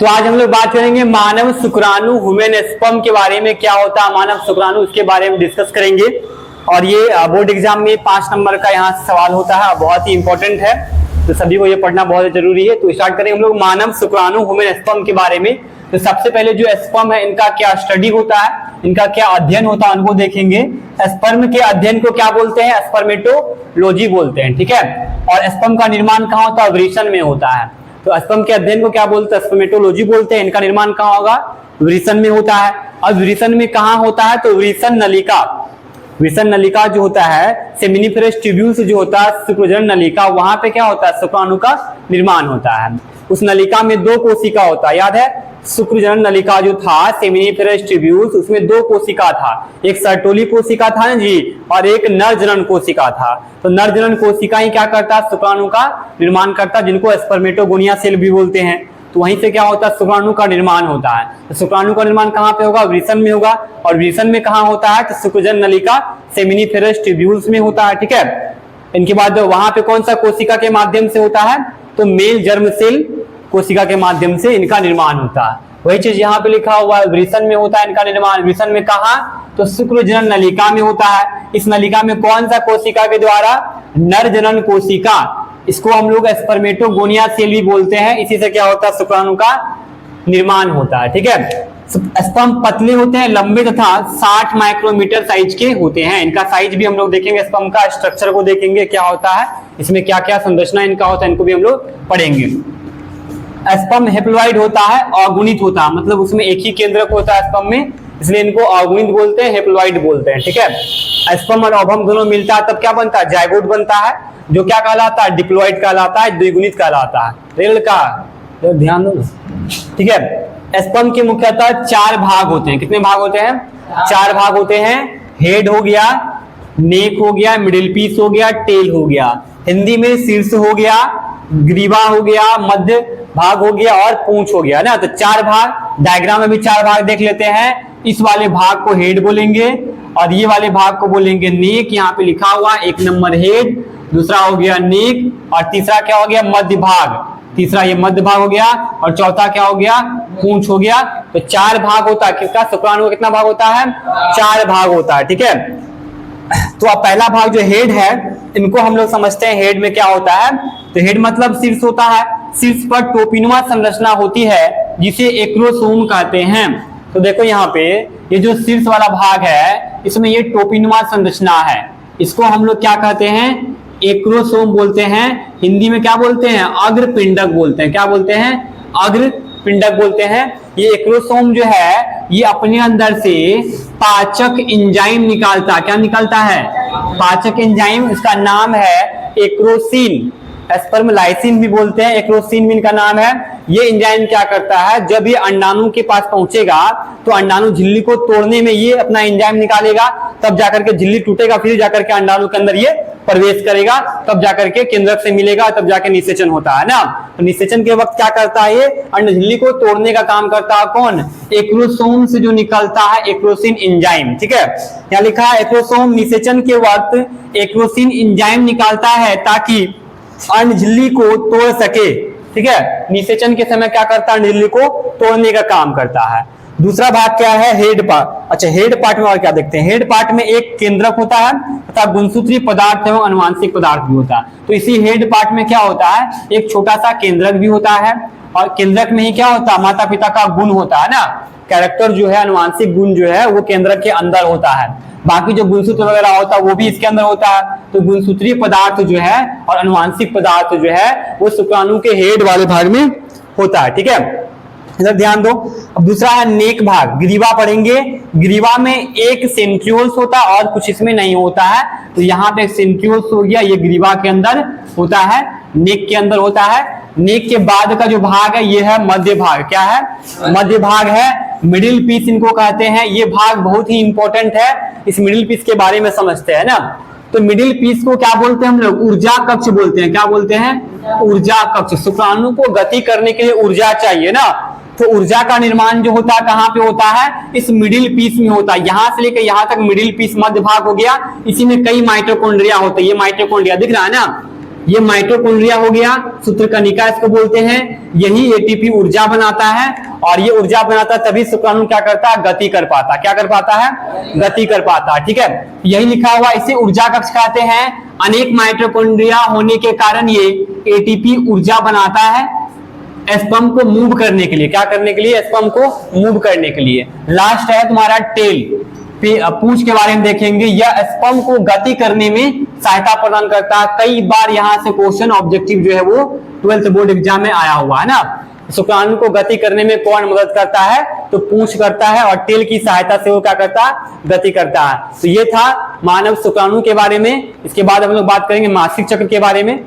तो आज हम लोग बात करेंगे मानव शुक्राणु ह्यूमन स्पर्म के बारे में। क्या होता है मानव शुक्राणु, उसके बारे में डिस्कस करेंगे। और ये बोर्ड एग्जाम में 5 नंबर का यहाँ से सवाल होता है, बहुत ही इंपॉर्टेंट है, तो सभी को ये पढ़ना बहुत जरूरी है। तो स्टार्ट करेंगे हम लोग मानव शुक्राणु ह्यूमन स्पर्म के बारे में। तो सबसे पहले जो स्पर्म है, इनका क्या स्टडी होता है, इनका क्या अध्ययन होता है, उनको देखेंगे। स्पर्म के अध्ययन को क्या बोलते हैं? स्पर्मेटोलॉजी बोलते हैं, ठीक है। और स्पर्म का निर्माण कहाँ होता है? वृषण में होता है। तो स्पर्म के अध्ययन को क्या बोलते हैं? स्पर्मेटोलॉजी बोलते हैं। इनका निर्माण कहाँ होगा? वृषण में होता है। अब वृषण में कहाँ होता है? तो वृषण नलिका जो होता है, सेमिनिफेरस ट्यूब्यूल्स जो होता है, शुक्रजनन नलिका, वहां पे क्या होता है? शुक्राणु का निर्माण होता है। उस नलिका में 2 कोशिका होता है, याद है? शुक्रजनन नलिका जो था, सेमिनिफेरस ट्यूब्यूल्स, उसमें 2 कोशिका था। एक सर्टोली कोशिका था ना जी, और एक नर जनन कोशिका था। तो नर जनन कोशिका ही क्या करता है? शुक्राणु का निर्माण करता है, जिनको स्पर्मेटोगोनिया सेल भी बोलते हैं। तो वहीं से क्या होता है? शुक्राणु का निर्माण होता है। तो शुक्राणु का निर्माण कहाँ पे होगा? वृषण में होगा। और वृषण में कहाँ होता है? तो शुक्रजनन नलिका सेमिनिफेरस ट्यूब्यूल्स में होता है, ठीक है। इनके बाद वहां पे कौन सा कोशिका के माध्यम से होता है? तो मेल जर्म सेल कोशिका के माध्यम से इनका निर्माण होता है। वही चीज यहाँ पे लिखा हुआ है, वृषण में होता है इनका निर्माण। वृषण में कहा? तो शुक्रजनन नलिका में होता है। इस नलिका में कौन सा कोशिका के द्वारा? नर जनन कोशिका, इसको हम लोग स्पर्मेटोगोनिया सेल भी बोलते हैं। इसी से क्या होता है? शुक्राणु का निर्माण होता है, ठीक है। स्पर्म पतले होते हैं, लंबे तथा 60 माइक्रोमीटर साइज के होते हैं। इनका साइज भी हम लोग देखेंगे, स्पर्म का स्ट्रक्चर को देखेंगे क्या होता है, इसमें क्या क्या संरचना इनका होता है, इनको भी हम लोग पढ़ेंगे। स्पर्म हेप्लॉइड होता है, अगुणित होता है, मतलब उसमें एक ही केंद्रक होता है स्पर्म में, इसलिए इनको अगुणित बोलते हैं, हेप्लॉइड बोलते हैं, ठीक है। स्पर्म और ओवम दोनों मिलता है तब क्या बनता है? जायगोट बनता है, जो क्या कहलाता है? डिप्लॉइड कहलाता है, द्विगुणित कहलाता है। रेल का तो ध्यान दो, ठीक है। स्पर्म के मुख्यतः 4 भाग होते हैं। कितने भाग होते हैं? 4 भाग होते हैं। हेड हो गया, नेक हो गया, मिडिल पीस हो गया, टेल हो गया। हिंदी में शीर्ष हो गया, ग्रीवा हो गया, मध्य भाग हो गया और पूंछ हो गया ना। तो 4 भाग, डायग्राम में भी 4 भाग देख लेते हैं। इस वाले भाग को हेड बोलेंगे और ये वाले भाग को बोलेंगे नेक। यहाँ पे लिखा हुआ 1 नंबर हेड, दूसरा हो गया नेक, और तीसरा क्या हो गया? मध्य भाग। तीसरा ये मध्य भाग हो गया, और चौथा क्या हो गया? पूंछ हो गया। तो 4 भाग होता है। किसका? शुक्राणु का कितना भाग होता है? 4 भाग होता है, ठीक है। तो अब पहला भाग जो हेड है, इनको हम लोग समझते हैं हेड में क्या होता है। तो हेड मतलब शीर्ष होता है। शीर्ष पर टोपिनुमा संरचना होती है, जिसे एक्रोसोम कहते हैं। तो देखो यहाँ पे ये जो शीर्ष वाला भाग है, इसमें ये टोपिनुमा संरचना है, इसको हम लोग क्या कहते हैं? एक्रोसोम बोलते हैं। हिंदी में क्या बोलते हैं? अग्रपिंडक बोलते हैं। क्या बोलते हैं? अग्रपिंडक बोलते हैं। ये एक्रोसोम जो है, ये अपने अंदर से पाचक एंजाइम निकालता है। क्या निकालता है? पाचक एंजाइम। इसका नाम है एक्रोसिन, स्पर्म लाइसिन भी बोलते हैं, एक्रोसिन भी इनका नाम है। ये एंजाइम क्या करता है? जब ये अंडाणु के पास पहुंचेगा तो अंडाणु झिल्ली को तोड़ने में ये अपना एंजाइम निकालेगा, तब जाकर के झिल्ली टूटेगा, फिर जाकर के अंडाणु के अंदर ये प्रवेश करेगा, तब जाकर के केंद्रक से मिलेगा, तब जाकर निषेचन होता है ना। तो निषेचन के वक्त क्या करता है? ये अंड झिल्ली को तोड़ने का काम करता है। कौन? एक्रोसोम से जो निकलता है एक्रोसिन एंजाइम, ठीक है। यहाँ लिखा है एक्रोसोम निषेचन के वक्त एक्रोसिन एंजाइम निकालता है ताकि अंड झिल्ली को तोड़ सके, ठीक है। निषेचन के समय क्या करता है? झिल्ली को तोड़ने का काम करता है। दूसरा भाग क्या है? Head part. अच्छा, हेड पार्ट में और क्या देखते हैं? हेड पार्ट में एक केंद्रक होता है तथा गुणसूत्री पदार्थ एवं अनुवांशिक पदार्थ भी होता है। तो इसी हेड पार्ट में क्या होता है? एक छोटा सा केंद्रक भी होता है, और केंद्रक में ही क्या होता है? माता पिता का गुण होता है ना, कैरेक्टर जो है, अनुवांशिक गुण जो है, वो केंद्रक के अंदर होता है। बाकी जो गुणसूत्र वगैरह होता है वो भी इसके अंदर होता है। तो गुणसूत्रीय पदार्थ जो है और अनुवांशिक पदार्थ जो है, वो शुक्राणु के हेड वाले भाग में होता है, ठीक है। इधर ध्यान दो। अब दूसरा है नेक भाग, ग्रीवा पढ़ेंगे। ग्रीवा में एक सेंट्रियोल्स होता है और कुछ इसमें नहीं होता है। तो यहाँ पे सेंट्रियोल्स हो गया, ये ग्रीवा के अंदर होता है, नेक के अंदर होता है। नेक के बाद का जो भाग है, ये है मध्य भाग। क्या है? मध्य भाग है। मिडिल पीस इनको कहते हैं। ये भाग बहुत ही इंपॉर्टेंट है, इस मिडिल पीस के बारे में समझते हैं ना। तो मिडिल पीस को क्या बोलते हैं हम लोग? ऊर्जा कक्ष बोलते हैं। क्या बोलते हैं? ऊर्जा कक्ष। शुक्राणु को गति करने के लिए ऊर्जा चाहिए ना, तो ऊर्जा का निर्माण जो होता है कहाँ पे होता है? इस मिडिल पीस में होता है। यहां से लेकर यहां तक मिडिल पीस मध्य भाग हो गया। इसी में कई माइटोकॉन्ड्रिया होते हैं। ये माइटोकॉन्ड्रिया दिख रहा है ना, ये माइटोकॉन्ड्रिया हो गया, सूत्रकनिका इसको बोलते हैं, यही एटीपी ऊर्जा बनाता है, और ये ऊर्जा बनाता तभी शुक्राणु क्या करता है, गति कर पाता। क्या कर पाता है, गति कर पाता। ठीक है, यही लिखा हुआ, इसे ऊर्जा कक्ष कहते हैं। अनेक माइटोकॉन्ड्रिया होने के कारण ये एटीपी ऊर्जा बनाता है स्पर्म को मूव करने के लिए। क्या करने के लिए, स्पर्म को मूव करने के लिए। लास्ट है तुम्हारा टेल, पूंछ के बारे में देखेंगे। यह स्पर्म को गति करने में सहायता प्रदान करता है। कई बार यहां से क्वेश्चन ऑब्जेक्टिव जो है वो 12th बोर्ड एग्जाम में आया हुआ है ना। शुक्राणु को गति करने में कौन मदद करता है, तो पूंछ करता है, और टेल की सहायता से वो क्या करता है, गति करता है। तो ये था मानव शुक्राणु के बारे में। इसके बाद हम लोग बात करेंगे मासिक चक्र के बारे में।